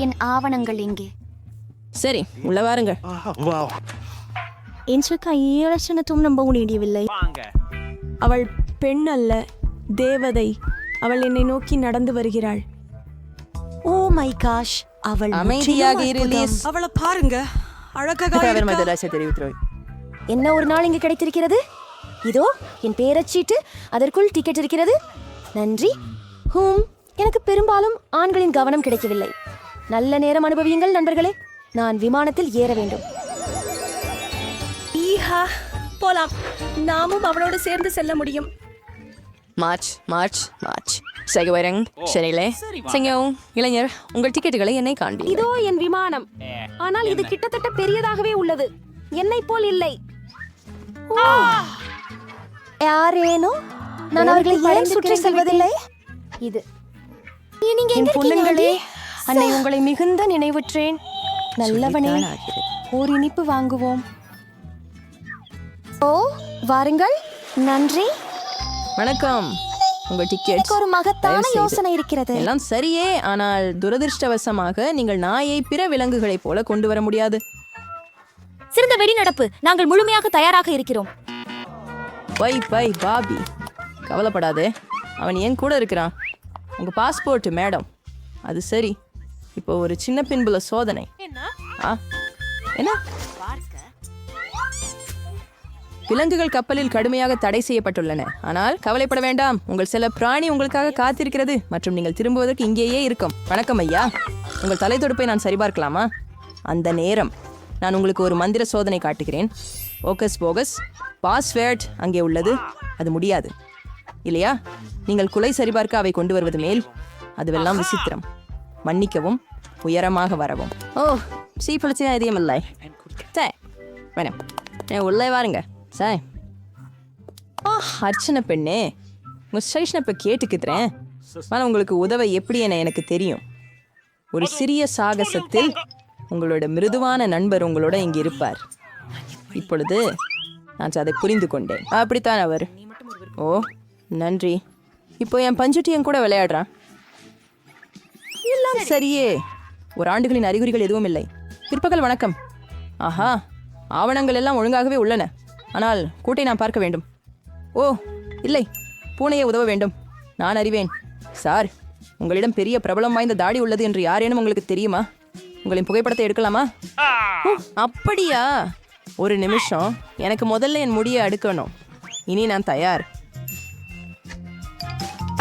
என் ஆவணங்கள் எங்கே? சரி, உள்ள வாருங்க. என் கையலட்சணத்தும் நம்ப முடியவில்லை. அவள் பெண் அல்ல, தேவதை. அவள் என்னை நோக்கி நடந்து வருகிறாள். ஓ மை காஷ், அவள் அமைதியாக இரு, லீஸ். அவளை பாருங்க, அழகாக. என்ன ஒரு நாள் இங்கு கிடைத்திருக்கிறது. இதோ என் பேரச்சீட்டு, அதற்குள் டிக்கெட் இருக்கிறது. நன்றி. எனக்கு பெரும்பாலும் ஆண்களின் கவனம் கிடைக்கவில்லை. நல்ல நேரம் அனுபவியுங்கள் நண்பர்களே. நான் விமானத்தில் ஏற வேண்டும். போலாம், நாமும் அவளோடு சேர்ந்து செல்ல முடியும். மார்ச் மார்ச் மார்ச் சகவரங் சென்னையிலே சிங்கம் இளைஞர், உங்கள் டிக்கெட்டுகளை என்னை காண்பி. இதோ என் விமானம். ஆனால் இது கிட்டத்தட்ட பெரியதாகவே உள்ளது. என்னை போல் இல்லை. யாரேனோ நான் அவர்களை ஏன் சுற்றி செல்வதில்லை. இது என் பொண்ணுங்களே, அன்னை உங்களை மிகுந்த நினைவுற்றேன். நல்லவனே, ஒரு இனிப்பு வாங்குவோம். ஓ வாருங்கள். நன்றி. வணக்கம். உங்கள் டிக்கெட். ஒரு மகத்தான யோசனை இருக்கிறது. எல்லாம் சரியே, ஆனால் துரதிருஷ்டவசமாக நீங்கள் நாயை பிற விலங்குகளைப் போல கொண்டு வர முடியாது. சிறந்த வெடிநடப்பு. நாங்கள் முழுமையாக தயாராக இருக்கிறோம். பை பை பாபி, கவலைப்படாதே, அவன் என் கூட இருக்கிறான். உங்க பாஸ்போர்ட் மேடம். அது சரி, இப்போ ஒரு சின்ன பின்புல சோதனை. என்ன? விலங்குகள் கப்பலில் கடுமையாக தடை செய்யப்பட்டுள்ளன. ஆனால் கவலைப்பட வேண்டாம், உங்கள் சில பிராணி உங்களுக்காக காத்திருக்கிறது மற்றும் நீங்கள் திரும்புவதற்கு இங்கேயே இருக்கும். வணக்கம் ஐயா, உங்கள் தலை தொடுப்பை நான் சரிபார்க்கலாமா? அந்த நேரம் நான் உங்களுக்கு ஒரு மந்திர சோதனை காட்டுகிறேன். ஓகஸ் போகஸ், பாஸ்வேர்ட் அங்கே உள்ளது. அது முடியாது இல்லையா? நீங்கள் குலை சரிபார்க்க அவை கொண்டு வருவது மேல். அதுவெல்லாம் விசித்திரம். மன்னிக்கவும், உயரமாக வரவும். ஓ சீப்பளிச்சா எதையும் இல்லை. சே வேணும், உள்ளே வாருங்க. சாய் அர்ச்சனை பெண்ணே, உங்கள் ஸ்டேஷனை இப்போ கேட்டுக்குறேன். ஆனால் உங்களுக்கு உதவ எப்படி என எனக்கு தெரியும். ஒரு சிறிய சாகசத்தில் உங்களோட மிருதுவான நண்பர் உங்களோட இங்கே இருப்பார். இப்பொழுது நான் அதை புரிந்து கொண்டேன். அப்படித்தான் அவர். ஓ நன்றி. இப்போ என் பஞ்சுட்டியன் கூட விளையாடுறான். எல்லாம் சரியே. ஒரு ஆண்டுகளின் அறிகுறிகள் எதுவும் இல்லை. பிற்பகல் வணக்கம். ஆஹா, ஆவணங்கள் எல்லாம் ஒழுங்காகவே உள்ளன. ஆனால் கூட்டை நான் பார்க்க வேண்டும். ஓ இல்லை, பூனையை உதவ வேண்டும். நான் அறிவேன். சார், உங்களிடம் பெரிய பிரபலம் வாய்ந்த தாடி உள்ளது என்று யாரேனும் உங்களுக்கு தெரியுமா? உங்களின் புகைப்படத்தை எடுக்கலாமா? அப்படியா? ஒரு நிமிஷம், எனக்கு முதல்ல என் முடியை அடுக்கணும். இனி நான் தயார்.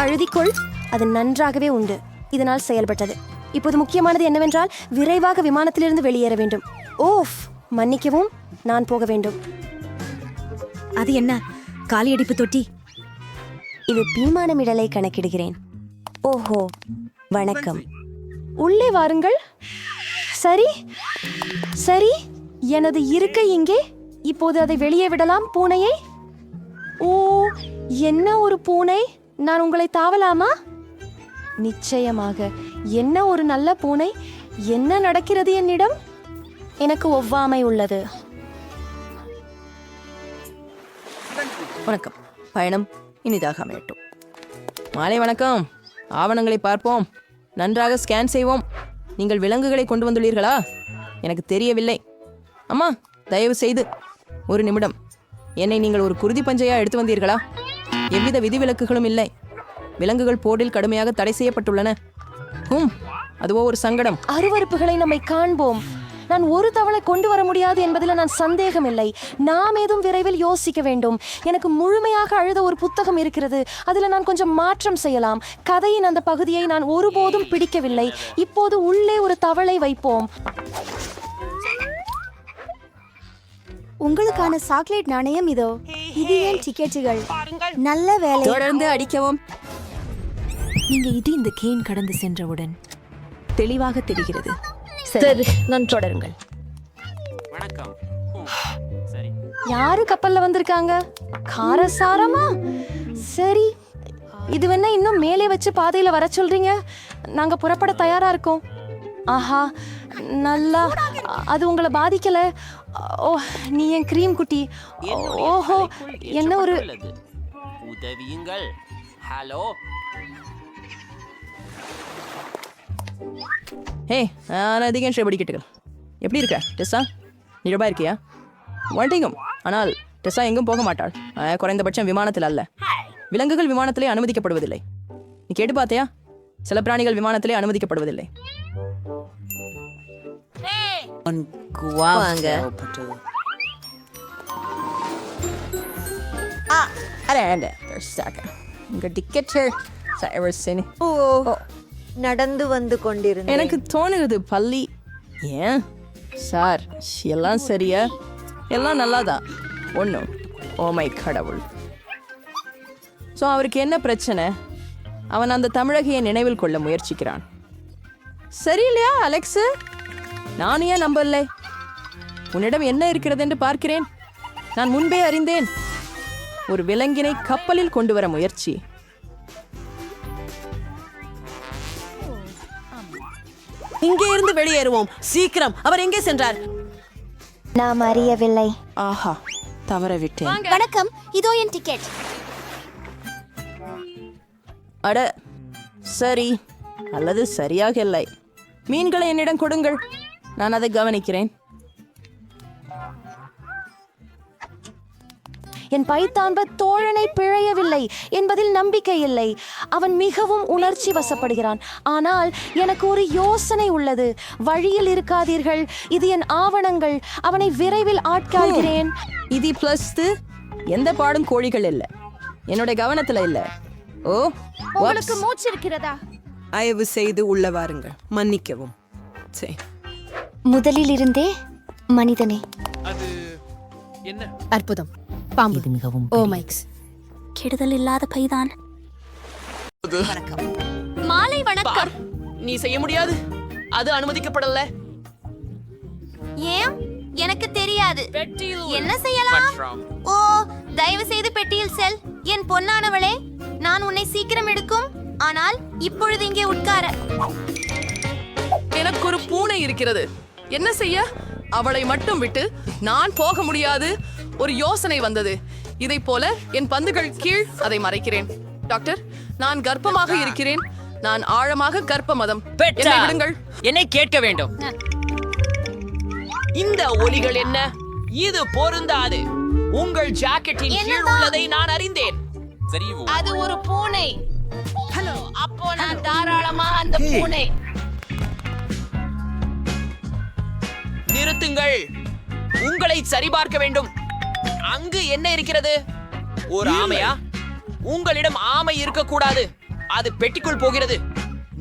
அழுதிக்கொள், அது நன்றாகவே உண்டு. இதனால் செயல்பட்டது. இப்போது முக்கியமானது என்னவென்றால் விரைவாக விமானத்திலிருந்து வெளியேற வேண்டும். ஓஃப், மன்னிக்கவும், நான் போக வேண்டும். அது என்ன காலியடிப்பு தொட்டி? இது விமானமிடலை கணக்கிடுகிறேன். ஓஹோ வணக்கம். உள்ளே வாருங்கள். சரி சரி, எனது இருக்கை இங்கே. இப்போது அதை வெளியே விடலாம். பூனையை. ஓ என்ன ஒரு பூனை. நான் உங்களை தாவலாமா? நிச்சயமாக. என்ன ஒரு நல்ல பூனை. என்ன நடக்கிறது என்னிடம்? எனக்கு ஒவ்வாமை உள்ளது. வணக்கம். பயணம் இனிதாக அமையட்டும். மாலை வணக்கம். ஆவணங்களை பார்ப்போம். நன்றாக ஸ்கேன் செய்வோம். நீங்கள் விலங்குகளை கொண்டு வந்துள்ளீர்களா? எனக்கு தெரியவில்லை. அம்மா, தயவு செய்து ஒரு நிமிடம். என்னை நீங்கள் ஒரு குருதி பஞ்சையா எடுத்து வந்தீர்களா? எவ்வித விதிவிலக்குகளும் இல்லை. விலங்குகள் போர்டில் கடுமையாக தடை செய்யப்பட்டுள்ளன. அதுவோ ஒரு சங்கடம். அருவருப்புகளை நம்மை காண்போம். நான் ஒரு தவளை கொண்டு வர முடியாது என்பதில் நான் சந்தேகமில்லை. நாம் ஏதும் விரைவில் யோசிக்க வேண்டும். எனக்கு முழுமையாக அழுத ஒரு புத்தகம் இருக்கிறது. அதில் நான் கொஞ்சம் மாற்றம் செய்யலாம். கதையின் அந்த பகுதியை நான் ஒருபோதும் பிடிக்கவில்லை. இப்போது உள்ளே ஒரு தவளை வைப்போம். உங்களுக்கான சாக்லேட் நாணயம் இதோ. இது ஏன் டிக்கெட்டுகள். நல்ல வேலை. தொடர்ந்து அடிக்கவும். நீங்க இது இந்த கேன் கடந்து சென்றவுடன் தெளிவாக தெரிகிறது. சரி, நான் தொடருங்கள். வணக்கம். யாரு கப்பல்ல வந்திருக்காங்க? காரசாரமா? சரி, இது வேணா இன்னும் மேலே வச்சு பாதையில வர சொல்றீங்க. நாங்க புறப்பட தயாரா இருக்கோம். ஆஹா, நல்லா. அது உங்களை பாதிக்கல? ஓ, நீ என் கிரீம் குட்டி. ஓஹோ, என்ன ஒரு உதவியுங்கள். ஹலோ. ஹே நான் அதிகம் படிக்கட்டுகள் எப்படி இருக்க டெஸ்ஸா நிரூபா இருக்கியா வந்துட்டீங்க ஆனால் டெஸ்ஸா எங்கும் போக மாட்டாள் குறைந்தபட்சம் விமானத்தில் அல்ல விலங்குகள் விமானத்திலே அனுமதிக்கப்படுவதில்லை நீ கேட்டு பார்த்தியா சில பிராணிகள் விமானத்திலே அனுமதிக்கப்படுவதில்லை உங்க டிக்கெட் நடந்து வந்து கொண்டிருந்தேன். எனக்கு தோணுகிறது பள்ளி ஏன் சார் எல்லாம் சரியா எல்லாம் நல்லாதான் ஒன்றும் ஓமை கடவுள் ஸோ அவருக்கு என்ன பிரச்சனை அவன் அந்த தமிழகையை நினைவில் கொள்ள முயற்சிக்கிறான் சரியில்லையா அலெக்ஸு நான் ஏன் நம்பலை உன்னிடம் என்ன இருக்கிறது என்று பார்க்கிறேன் நான் முன்பே அறிந்தேன் ஒரு விலங்கினை கப்பலில் கொண்டு வர முயற்சி இங்கே இருந்து வெளியேறுவோம் சீக்கிரம் அவர் எங்கே சென்றார் நாம் அறியவில்லை. ஆஹா தவற விட்டேன் வணக்கம் இதோ என் டிக்கெட் அட சரி அல்லது சரியாக இல்லை மீன்களை என்னிடம் கொடுங்கள் நான் அதை கவனிக்கிறேன் என் பைத்தான்ப தோழனை பிழையவில்லை என்பதில் நம்பிக்கை இல்லை அவன் மிகவும் உணர்ச்சி வசப்படுகிறான் ஆனால் எனக்கு ஒரு யோசனை உள்ளது வழியில் இருக்காதீர்கள் இது என் ஆவணங்கள் அவனை விரைவில் ஆட்காள்கிறேன் இது பிளஸ் எந்த பாடும் கோழிகள் இல்லை என்னோட கவனத்துல இல்ல ஓ உங்களுக்கு மூச்சு இருக்கிறதா தயவு செய்து உள்ள வாருங்கள் மன்னிக்கவும் சரி முதலில் இருந்தே மனிதனே. அற்புதம் பாம்பு இது மிகவும் ஓ மைக்ஸ் கெடுதல் இல்லாத பைதான் மாலை வணக்கம் நீ செய்ய முடியாது அது அனுமதிக்கப்படல ஏன் எனக்கு தெரியாது என்ன செய்யலாம் ஓ தயவு செய்து பெட்டியில் செல் என் பொன்னானவளே நான் உன்னை சீக்கிரம் எடுக்கும் ஆனால் இப்பொழுது இங்கே உட்கார எனக்கு ஒரு பூனை இருக்கிறது என்ன செய்ய அவளை மட்டும் விட்டு நான் போக முடியாது ஒரு யோசனை வந்தது இதை போல என் பந்துகள் கீழ் அதை மறைக்கிறேன் டாக்டர் நான் கர்ப்பமாக இருக்கிறேன் நான் ஆழமாக கர்ப்ப மதம் என்னை விடுங்கள் என்னை கேட்க வேண்டும் இந்த ஒலிகள் என்ன இது பொருந்தாது உங்கள் ஜாக்கெட்டின் கீழ் உள்ளதை நான் அறிந்தேன் சரி அது ஒரு பூனை ஹலோ அப்போ நான் தாராளமா அந்த பூனை நிறுத்துங்கள் உங்களை சரிபார்க்க வேண்டும் அங்கு என்ன இருக்கிறது ஒரு ஆமையா உங்களிடம் ஆமை இருக்க கூடாது அது பெட்டிக்குள் போகிறது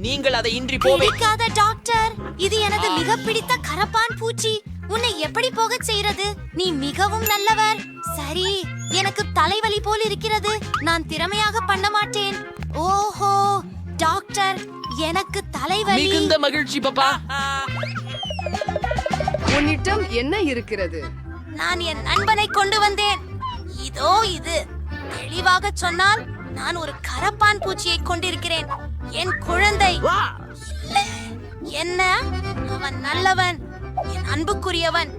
நீங்கள் அதை இன்றி பிடிக்காத டாக்டர் இது எனது மிக பிடித்த கரப்பான் பூச்சி உன்னை எப்படி போகச் செய்யறது நீ மிகவும் நல்லவர் சரி எனக்கு தலைவலி போல் இருக்கிறது நான் திறமையாக பண்ண மாட்டேன் ஓஹோ டாக்டர் எனக்கு தலைவலி மிகுந்த மகிழ்ச்சி பாப்பா உன்னிடம் என்ன இருக்கிறது நான் என் நண்பனை கொண்டு வந்தேன் இதோ இது தெளிவாக சொன்னால் நான் ஒரு கரப்பான் பூச்சியை கொண்டிருக்கிறேன் என் குழந்தை இல்லை. என்ன அவன் நல்லவன் என் அன்புக்குரியவன்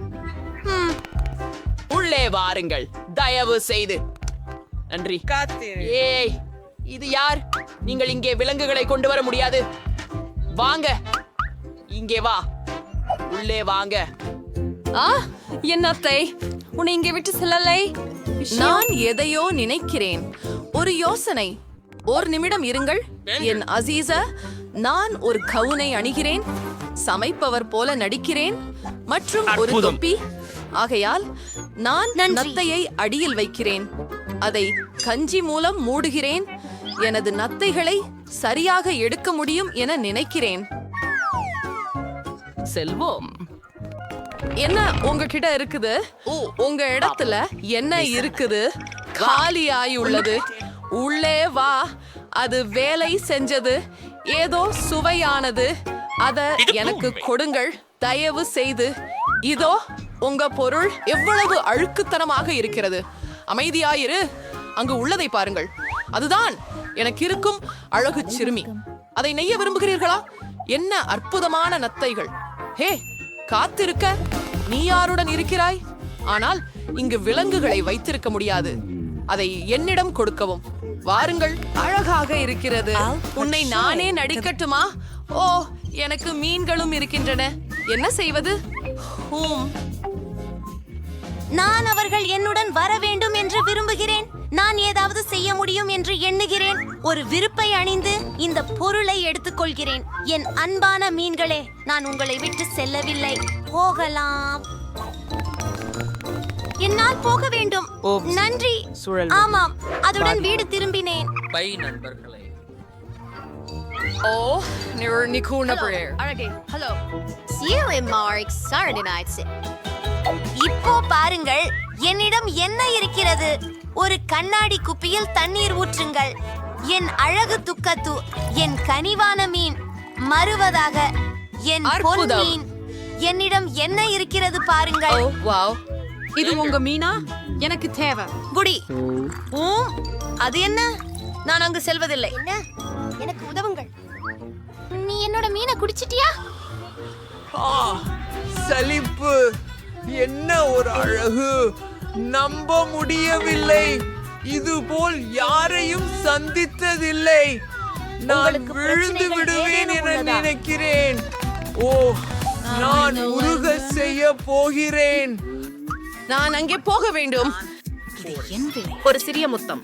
உள்ளே வாருங்கள் தயவு செய்து நன்றி ஏய் இது யார் நீங்கள் இங்கே விலங்குகளை கொண்டு வர முடியாது வாங்க இங்கே வா உள்ளே வாங்க என்னத்தை உன்னை இங்கே விட்டு செல்லலை நான் எதையோ நினைக்கிறேன் ஒரு யோசனை ஒரு நிமிடம் இருங்கள் என் அசீசா நான் ஒரு கவுனை அணிகிறேன் சமைப்பவர் போல நடிக்கிறேன் மற்றும் ஒரு தொப்பி ஆகையால் நான் நத்தையை அடியில் வைக்கிறேன் அதை கஞ்சி மூலம் மூடுகிறேன் எனது நத்தைகளை சரியாக எடுக்க முடியும் என நினைக்கிறேன் செல்வோம் என்ன உங்ககிட்ட இருக்குது உங்க இடத்துல என்ன இருக்குது காலியாய் உள்ளது உள்ளே வா அது வேலை செஞ்சது ஏதோ சுவையானது அத எனக்கு கொடுங்கள் தயவு செய்து இதோ உங்க பொருள் எவ்வளவு அழுக்குத்தனமாக இருக்கிறது அமைதியாயிரு அங்கு உள்ளதை பாருங்கள் அதுதான் எனக்கு இருக்கும் அழகு சிறுமி அதை நெய்ய விரும்புகிறீர்களா என்ன அற்புதமான நத்தைகள் ஹே காத்திருக்க நீ யாருடன் இருக்கிறாய் ஆனால் இங்கு விலங்குகளை வைத்திருக்க முடியாது அதை என்னிடம் கொடுக்கவும் வாருங்கள் அழகாக இருக்கிறது உன்னை நானே நடிக்கட்டுமா ஓ எனக்கு மீன்களும் இருக்கின்றன. என்ன செய்வது? நான் அவர்கள் என்னுடன் வர வேண்டும் என்று விரும்புகிறேன். நான் ஏதாவது செய்ய முடியும் என்று எண்ணுகிறேன். ஒரு விருப்பை அணிந்து இந்த பொருளை எடுத்துக்கொள்கிறேன். என் அன்பான மீன்களே, நான் உங்களை விட்டு செல்லவில்லை. போகலாம். என்னால் போக வேண்டும். நன்றி. ஆமாம், அதுடன் வீடு திரும்பினேன். பை நண்பர்களே. இப்போ பாருங்கள், என்னிடம் என்ன இருக்கிறது? ஒரு கண்ணாடி குப்பியில் தண்ணீர் ஊற்றுங்கள். என் அழகு துக்கத்து, என் கனிவான மீன் மறுவதாக, என் பொன் மீன். என்னிடம் என்ன இருக்கிறது பாருங்கள். இது உங்க மீனா? எனக்கு தேவை. குடி. அது என்ன? நான் அங்கு செல்வதில்லை. என்ன? எனக்கு உதவுங்கள். நீ என்னோட மீனை குடிச்சிட்டியா? சலிப்பு. என்ன ஒரு அழகு! நம்ப முடியவில்லை. இதுபோல் யாரையும் சந்தித்ததில்லை. நான் விழுந்து விடுவேன் என நினைக்கிறேன். ஓ, நான் உருக செய்ய போகிறேன். நான் அங்கே போக வேண்டும். ஒரு சிறிய முத்தம்.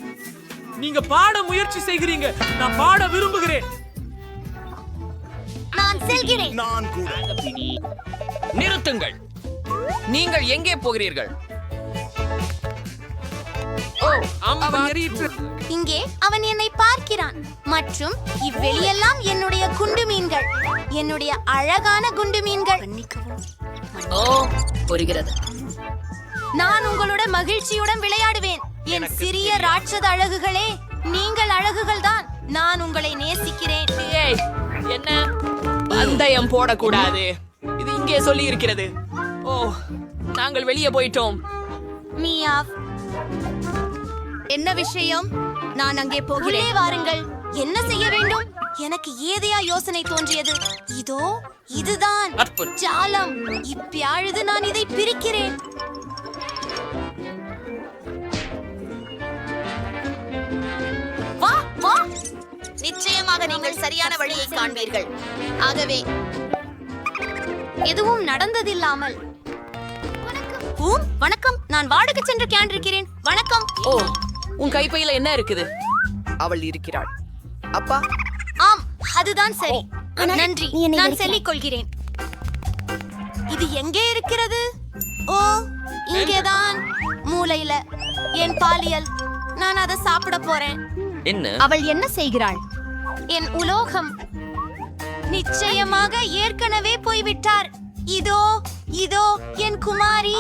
நீங்க பாட முயற்சி செய்கிறீங்க. நான் பாட விரும்புகிறேன். நான் செல்கிறேன். நான் கூட. நிறுத்துங்கள். நீங்கள் எங்கே போகிறீர்கள்? இங்கே அவன் என்னை பார்க்கிறான். மற்றும் இவ்வெளியெல்லாம் என்னுடைய குண்டு மீன்கள், என்னுடைய அழகான குண்டு மீன்கள். புரிகிறது. நான் உங்களோட மகிழ்ச்சியுடன் விளையாடுவேன். என் சிறிய ராட்சத அழகுகளே, நீங்கள் அழகுகள் தான். நான் உங்களை நேசிக்கிறேன். ஏய், என்ன? பந்தயம் போடக்கூடாது. இது இங்கே சொல்லி இருக்கிறது. ஓ, நாங்கள் வெளியே போயிட்டோம். மியாவ். என்ன விஷயம்? நான் அங்கே போகிறேன். வாருங்கள். என்ன செய்ய வேண்டும்? எனக்கு ஏதையா யோசனை தோன்றியது. இதோ இதுதான் ஜாலம். இப்பொழுது நான் இதை பிரிக்கிறேன். வா வா. நிச்சயமாக நீங்கள் சரியான வழியை காண்பீர்கள். ஆகவே எதுவும் நடந்ததில்லாமல். வணக்கம். நான் வாடகை சென்று கேண்டிருக்கிறேன். வணக்கம். ஓ, உன் கைப்பையில என்ன இருக்குது? அவள் இருக்கிறாள். அப்பா. ஆம், அதுதான் சரி. நன்றி. நான் சொல்லிக் கொள்கிறேன். இது எங்கே இருக்கிறது? ஓ, இங்கேதான், மூலையில. என் பாலியல். நான் அதை சாப்பிட போறேன். என்ன? அவள் என்ன செய்கிறாள்? என் உலோகம். நிச்சயமாக ஏற்கனவே போய்விட்டார். இதோ இதோ என் குமாரி,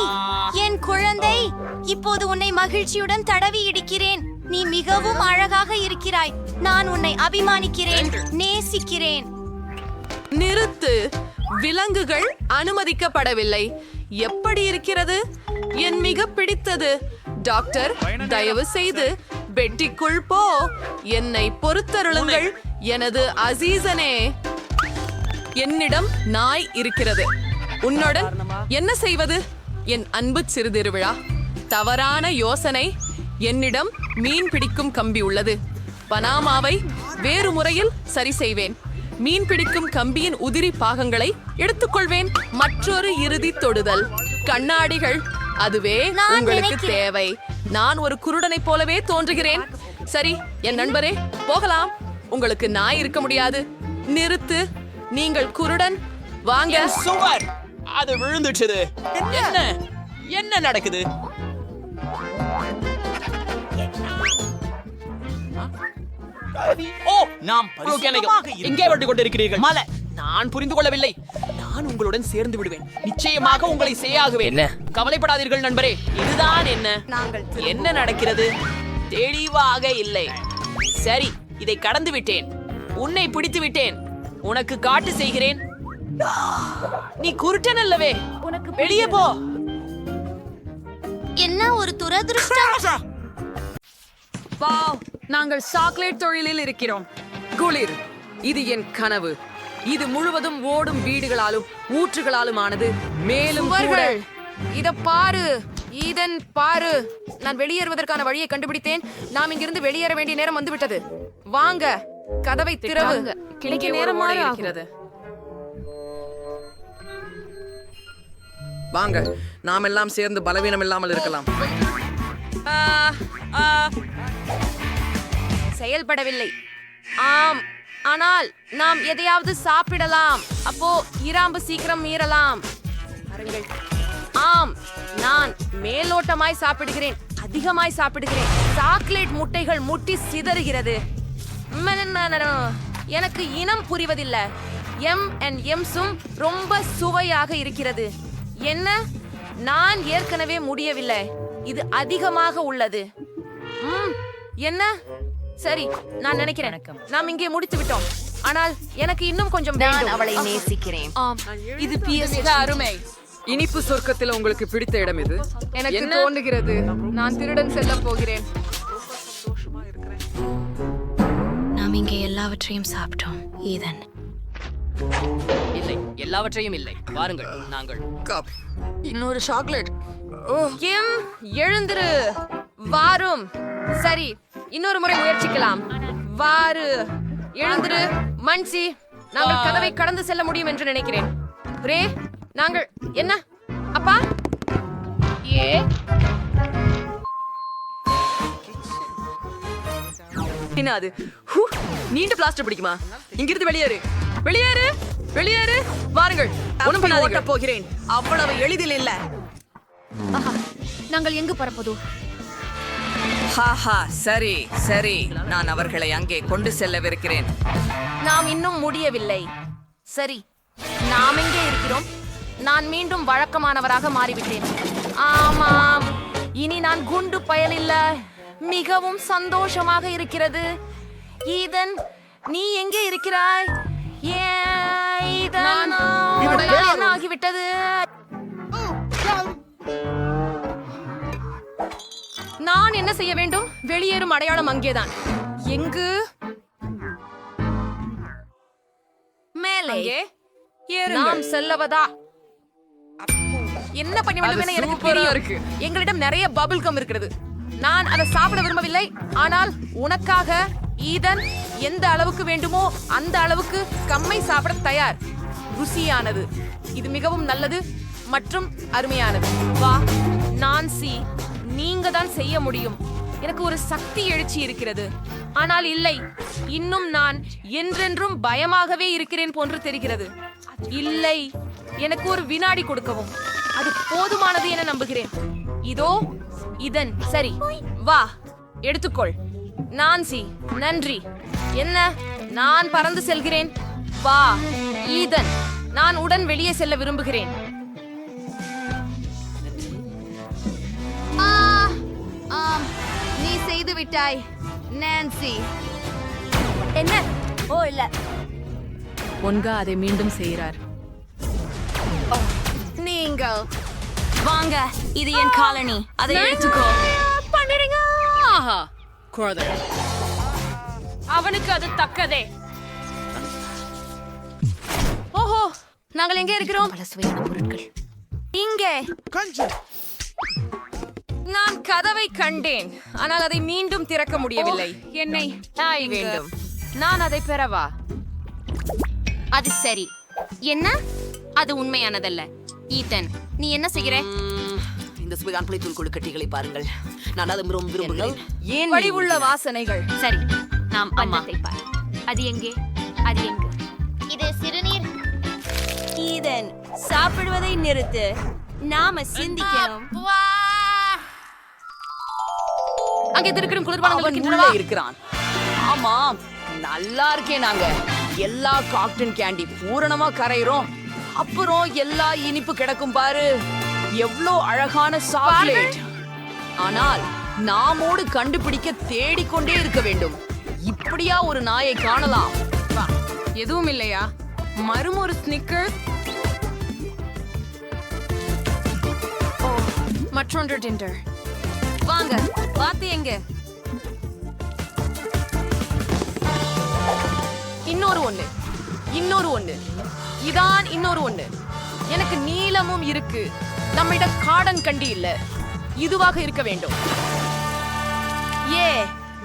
என் குழந்தை. இப்போது உன்னை மகிழ்ச்சியுடன் தடவி இடிக்கிறேன். நீ மிகவும் அழகாக இருக்கிறாய். நான் உன்னை அபிமானிக்கிறேன், நேசிக்கிறேன். நிறுத்து. விலங்குகள் அனுமதிக்கப்படவில்லை. எப்படி இருக்கிறது? என் மிக பிடித்தது. டாக்டர், தயவு செய்து பெட்டிக்குள் போ. என்னை பொறுத்தருளுங்கள் எனது அசீசனே. என்னிடம் நாய் இருக்கிறது. உன்னுடன் என்ன செய்வது? என் அன்பு சிறுதிருவிழா. தவறான யோசனை. என்னிடம் மீன் பிடிக்கும் கம்பி உள்ளது. பனாமாவை வேறு முறையில் சரி செய்வேன். மீன் பிடிக்கும் கம்பியின் உதிரி பாகங்களை எடுத்துக்கொள்வேன். மற்றொரு இறுதி தொடுதல். கண்ணாடிகள். அதுவே உங்களுக்கு தேவை. நான் ஒரு குருடனை போலவே தோன்றுகிறேன். சரி, என் நண்பரே, போகலாம். உங்களுக்கு நாய் இருக்க முடியாது. நிறுத்து. நீங்கள் குருடன். வாங்க. சுவர். அது விழுந்துட்டது. என்ன என்ன நடக்குது? ஓ, நாம் எங்கே வந்து கொண்டிருக்கிறீர்கள்? மலை. நான் புரிந்து கொள்ளவில்லை. நான் உங்களுடன் சேர்ந்து விடுவேன். நிச்சயமாக உங்களை செய்யாகுவேன். கவலைப்படாதீர்கள் நண்பரே. இதுதான் என்ன? என்ன நடக்கிறது? தெளிவாக இல்லை. சரி, இதை கடந்து விட்டேன். உன்னை பிடித்து விட்டேன். உனக்கு காட்டு செய்கிறேன். நீ குருட்டன் அல்லவே. வெளியே போ. என்ன ஒரு துரதிருஷ்டம். நாங்கள் சாக்லேட் தொழிலில் இருக்கிறோம். குளிர். இது என் கனவு. இது முழுவதும் ஓடும் வீடுகளாலும் ஊற்றுகளாலும் ஆனது. மேலும் இத பாரு. இதன் பாரு. நான் வெளியேறுவதற்கான வழியை கண்டுபிடித்தேன். நாம் இங்கிருந்து வெளியேற வேண்டிய நேரம் வந்துவிட்டது. வாங்க, கதவை திறவு. கிளிக்கு நேரமாக இருக்கிறது. வாங்க நாம் எல்லாம் சேர்ந்து பலவீனம் இல்லாமல் இருக்கலாம். செயல்படவில்லை. ஆம், ஆனால் நாம் எதையாவது சாப்பிடலாம். அப்போ இராம்பு சீக்கிரம் மீறலாம். பாருங்கள். ஆம், நான் மேலோட்டமாய் சாப்பிடுகிறேன், அதிகமாய் சாப்பிடுகிறேன். சாக்லேட் முட்டைகள் முட்டி சிதறுகிறது. எனக்கு இனம் புரிவதில்லை. எம்ஸும் ரொம்ப சுவையாக இருக்கிறது. என்ன? நான் ஏற்கனவே முடியவில்லை. இது அதிகமாக உள்ளது. என்ன? சரி, நான் நினைக்கிறேன் நாம் இங்கே முடித்து விட்டோம். ஆனால் எனக்கு இன்னும் கொஞ்சம் வேண்டும். அவளை நேசிக்கிறேன். இது மிக அருமை. இனிப்பு சொர்க்கத்தில் உங்களுக்கு பிடித்த இடம் இது? எனக்கு தோன்றுகிறது நான் திருடன் செல்ல போகிறேன். நாம் இங்கே எல்லாவற்றையும் சாப்பிட்டோம். ஈதன், இல்லை, எல்லாவற்றையும் இல்லை. வாருங்கள், நாங்கள் இன்னொரு சாக்லேட். எழுந்திரு. வாரும். சரி, இன்னொரு முறை முயற்சிக்கலாம். வாரு, எழுந்திரு. மன்சி, நாங்கள் கதவை கடந்து செல்ல முடியும் என்று நினைக்கிறேன். ரே, நாங்கள் என்ன? அப்பா, என்ன அது? நீண்ட பிளாஸ்டர் பிடிக்குமா? இங்கிருந்து வெளியேறு, வெளியேறு, வெளியேறு. வாருங்கள், ஒண்ணும் பண்ணாதீங்க. போகிறேன். அவ்வளவு எளிதில் இல்ல. நாங்கள் எங்கு பரப்பதோ? ஹாஹா, சரி சரி, நான் அவர்களை அங்கே கொண்டு செல்லவிருக்கிறேன். நாம் இன்னும் முடியவில்லை. சரி, நாம் எங்கே இருக்கிறோம்? நான் மீண்டும் வழக்கமானவராக மாறிவிட்டேன். ஆமாம், இனி நான் குண்டு பயலில்ல. மிகவும் சந்தோஷமாக இருக்கிறது. ஈதன், நீ எங்கே இருக்கிறாய்? ஈதன், என்ன ஆகிவிட்டது? நான் என்ன செய்ய வேண்டும்? வெளியேறும் அடையாளம் அங்கேதான். எங்கு? மேலே. நாம் செல்லவதா? என்ன பண்ண வேண்டும் என எனக்கு தெரியும். எங்களிடம் நிறைய பபிள் கம் இருக்கிறது. நான் அதை சாப்பிட விரும்பவில்லை. ஆனால் உனக்காக ஈதன் எந்த அளவுக்கு வேண்டுமோ அந்த அளவுக்கு கம்மை சாப்பிட தயார். ருசியானது. இது மிகவும் நல்லது மற்றும் அருமையானது. வா நான்சி, நீங்க தான் செய்ய முடியும். எனக்கு ஒரு சக்தி எழுச்சி இருக்கிறது. ஆனால் இல்லை, இன்னும் நான் என்றென்றும் பயமாகவே இருக்கிறேன் போன்று தெரிகிறது. இல்லை, எனக்கு ஒரு வினாடி கொடுக்கவும். அது போதுமானது என நம்புகிறேன். இதோ இதன். சரி, வா, எடுத்துக்கொள். நான்சி, நன்றி. என்ன? நான் பறந்து செல்கிறேன். வா ஈதன், நான் உடன் வெளியே செல்ல விரும்புகிறேன். நீ செய்து விட்டாய் நான்சி. என்ன? ஓ இல்ல, ஒன்கா அதை மீண்டும் செய்கிறார். நீங்கள் வாங்க, இது என் காலனி. அதை எடுத்துக்கோ. பண்ணிடுங்க. ஆஹா, குழந்தை. அவனுக்கு அது தக்கதே. ஓஹோ, நாங்கள் எங்கே இருக்கிறோம்? பல சுவையான பொருட்கள். இங்கே. நான் கதவை கண்டேன், ஆனால் அதை மீண்டும் திறக்க முடியவில்லை. என்னை நாய் வேண்டும். நான் அதை பெறவா? அது சரி. என்ன? அது உண்மையானதல்ல. ஈதன், நீ என்ன செய்கிற? இந்த சுவையான புளித்தூள் கொழுக்கட்டைகளை பாருங்கள். நான் அதை ரொம்ப விரும்புகிறேன். ஏன் வடிவுள்ள வாசனைகள்? சரி, நாம் அன்னத்தை பார். அது எங்கே? அது எங்கே? இது சிறுநீர். ஈதன், சாப்பிடுவதை நிறுத்து. நாம சிந்திக்கணும். அங்கே திருக்கும் குளிர்பானங்கள் உள்ளே இருக்கிறான். ஆமாம், நல்லா இருக்கேன். நாங்க எல்லா காட்டன் கேண்டி பூரணமா கரையிறோம். அப்புறம் எல்லா இனிப்பு கிடக்கும் பாரு. எவ்வளோ அழகான சாக்லேட். ஆனால் நாமோடு கண்டுபிடிக்க தேடிக்கொண்டே இருக்க வேண்டும். இப்படியா ஒரு நாயை காணலாம்? எதுவும் இல்லையா? மறுமொரு ஸ்னிக்கர். மற்றொன்று டிண்டர். வாங்க, வாத்து எங்க? இன்னொரு ஒண்ணு, இன்னொரு ஒண்ணு. இதான் இன்னொரு ஒண்ணு. எனக்கு நீளமும் இருக்கு. நம்மிடம் காடன் கண்டி இல்ல. இதுவாக இருக்க வேண்டும்.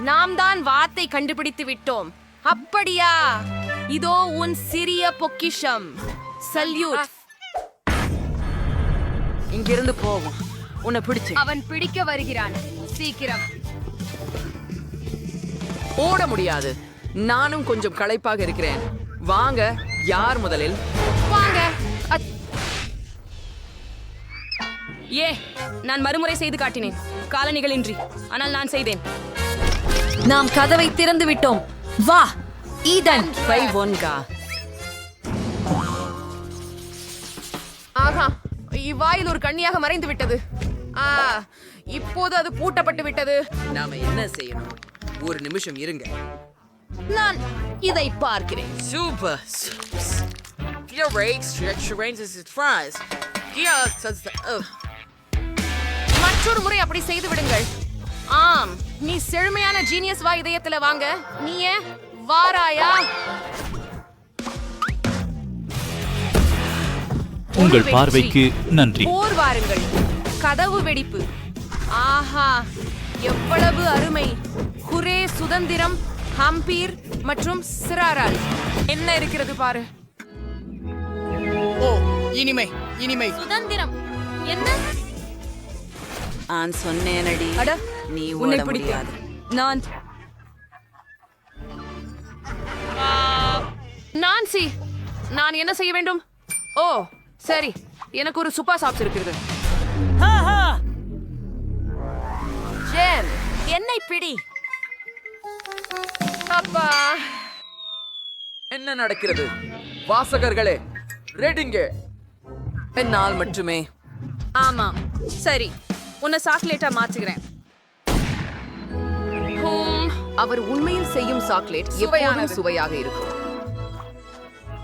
நாம் தான் வாத்தை கண்டுபிடித்து விட்டோம். அப்படியா? இதோ உன் சிறிய பொக்கிஷம். சல்யூட். இங்கிருந்து போவோம். உன்னை பிடிச்சு அவன் பிடிக்க வருகிறான். சீக்கிரம். ஓட முடியாது. நானும் கொஞ்சம் களைப்பாக இருக்கிறேன். வாங்க, யார் முதலில்? வாங்க. நான் மறுமுறை செய்து காட்டினேன், காலணிகளின்றி. ஆனால் நான் செய்தேன். நாம் கதவை திறந்து விட்டோம். வா ஈதன். பை ஒன்கா. ஆஹா, இவ்வாயில் ஒரு கண்ணியாக மறைந்து விட்டது. இப்போது அது பூட்டப்பட்டு விட்டது. நாம என்ன செய்யணும்? ஒரு நிமிஷம் இருங்க. நான் இதை பார்க்கிறேன். சூப்பர். மற்றொரு முறை அப்படி செய்து விடுங்கள். ஆம், நீ செழுமையான ஜீனியஸ் வா இதயத்துல வாங்க. நீயே வாராயா? உங்கள் பார்வைக்கு நன்றி. போர் வாருங்கள். கதவு வெடிப்பு. ஆஹா, எவ்வளவு அருமை. குரே, சுதந்திரம், ஹம்பீர் மற்றும் சிராரால் என்ன இருக்கிறது பாரு. ஓ, இனிமை இனிமை. சுதந்திரம் என்ன? நான் சொன்னேனடி, அட, நீ உன்னை ஓட பிடித்தேன். முடியாது. நான் நான்சி, நான் என்ன செய்ய வேண்டும்? ஓ சரி, எனக்கு ஒரு சூப்பர் சாப்ஸ் இருக்கிறது. ஜேன், என்னை பிடி. அப்பா, என்ன நடக்கிறது? வாசகர்களே, ரெடிங்க. என்னால் மட்டுமே. ஆமாம். சரி, உன்னை சாக்லேட்டா மாத்துகிறேன். அவர் உண்மையில் செய்யும் சாக்லேட் எப்போதும் சுவையாக இருக்கும்.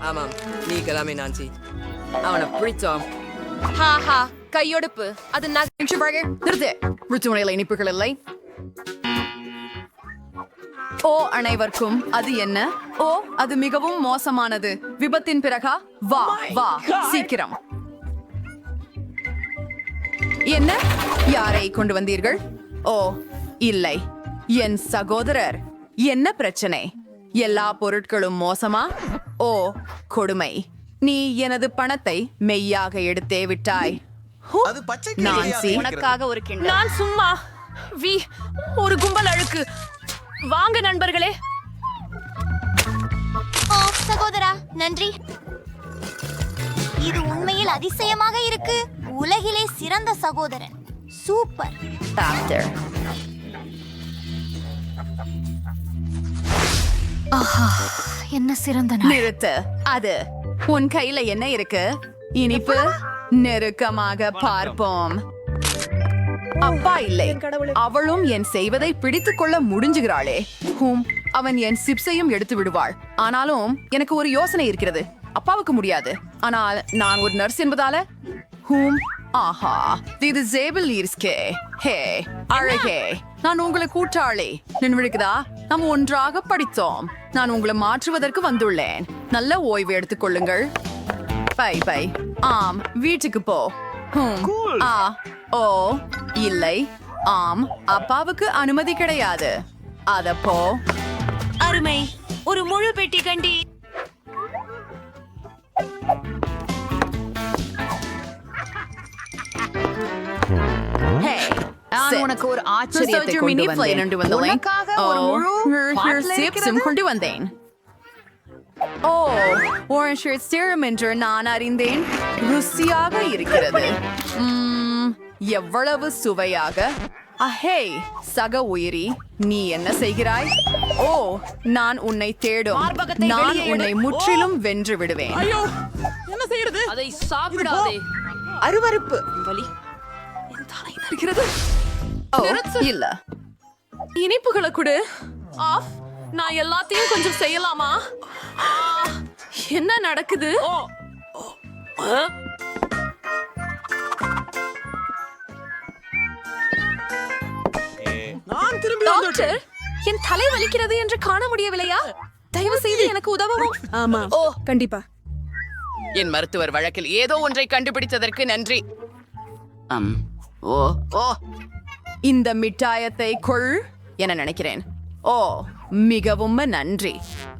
ஆமாம், நீ கலாமே நான்சி. அவனை பிடிச்சோம். ஹாஹா, கையொடுப்பு. அது நிறுத்து. ருச்சிமுறையில் இனிப்புகள் இல்லை. ஓ அனைவருக்கும் அது என்ன? ஓ, அது மிகவும் மோசமானது. விபத்தின் பிறகா? வா வா சீக்கிரம். என்ன? யாரை கொண்டு வந்தீர்கள்? ஓ இல்லை, என் சகோதரர். என்ன பிரச்சனை? எல்லா பொருட்களும் மோசமா? ஓ கொடுமை. நீ எனது பணத்தை மெய்யாக எடுத்தே விட்டாய். நான்சி, உனக்காக ஒரு கிண்ணம். நான் சும்மா ஒரு கும்பல் அழுக்கு. வாங்க நண்பர்களே. ஓ சகோதரா, நன்றி. இது உண்மையில் அதிசயமாக இருக்கு. உலகிலே சிறந்த சகோதரன். சூப்பர். ஆஹா, என்ன சிறந்த நாள். நிறுத்து. அது உன் கையில என்ன இருக்கு? இனிப்பு. நெருக்கமாக பார்ப்போம். அப்பா இல்லை, அவளும் என் செய்வதை பிடித்துக் கொள்ள முடிஞ்சுகிறாளே. அவன் என் சிப்ஸையும் எடுத்து விடுவாள். ஆனாலும் எனக்கு ஒரு யோசனை இருக்கிறது. அப்பாவுக்கு முடியாது, ஆனால் நான் ஒரு நர்ஸ் என்பதால. ஆஹா, இது ஜேபிள் ஈர்ஸ்கே. ஹே அழகே, நான் உங்களை கூட்டாளி. நினைவிருக்குதா? நாம் ஒன்றாக படித்தோம். நான் உங்களை மாற்றுவதற்கு வந்துள்ளேன். நல்ல ஓய்வு எடுத்துக் கொள்ளுங்கள். Bye bye. ஆம், வீட்டுக்கு போ. ஓ இல்லை, ஆம், அப்பாவுக்கு அனுமதி கிடையாது. அத போ. அருமை, ஒரு முழு பெட்டி கண்டி. நான் உனக்கு ஒரு ஆச்சரியத்தை கொண்டு வந்தேன். உனக்காக ஒரு முழு சிப்ஸும் கொண்டு வந்தேன். ஓ, orange serum என்று நான் அறிந்தேன். ருசியாக இருக்கிறது. எவ்வளவு சுவையாக. அஹே, சக உயிரி, நீ என்ன செய்கிறாய்? ஓ, நான் உன்னை தேடும். நான் உன்னை முற்றிலும் வென்று விடுவேன். ஐயோ, என்ன செய்யறது? அதை சாப்பிடாதே. அருவருப்பு. வலி. இருக்கிறது. ஓ, இல்ல. இனிப்புகளை கொடு. ஆஃப். நான் எல்லாத்தையும் கொஞ்சம் செய்யலாமா? என்ன நடக்குது? நான் திரும்பி டாக்டர், என் தலை வலிக்கிறது என்று காண முடியவில்லையா? தயவு செய்து எனக்கு உதவவும். ஆமா, ஓ கண்டிப்பா. என் மருத்துவர் வழக்கில் ஏதோ ஒன்றை கண்டுபிடித்ததற்கு நன்றி. ஓ ஓ, இந்த மிட்டாயத்தை கொள் என நினைக்கிறேன். ஓ, மிகவும் நன்றி.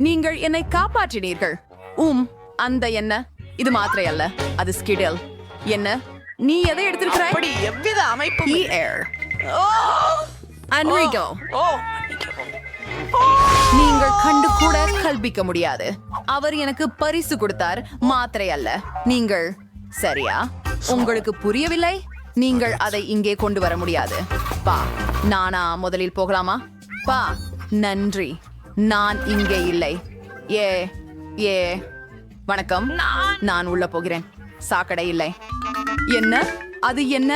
நீங்கள் என்னை காப்பாற்றினீர்கள். அந்த என்ன? இது மாத்திரை அல்ல, அது ஸ்கிடல். என்ன? நீ எதை எடுத்திருக்கிறாய்? அப்படி எவ்வித அமைப்பு E-Air. Enrico. நீங்கள் கண்டு கூட கல்பிக்க முடியாது. அவர் எனக்கு பரிசு கொடுத்தார், மாத்திரை அல்ல. நீங்கள் சரியா? உங்களுக்கு புரியவில்லை? நீங்கள் அதை இங்கே கொண்டு வர முடியாது. பா, நானா முதலில் போகலாமா? பா, நன்றி. நான் இங்கே இல்லை. ஏ ஏ வணக்கம். நான் உள்ள போகிறேன். சாக்கடை இல்லை. என்ன? அது என்ன?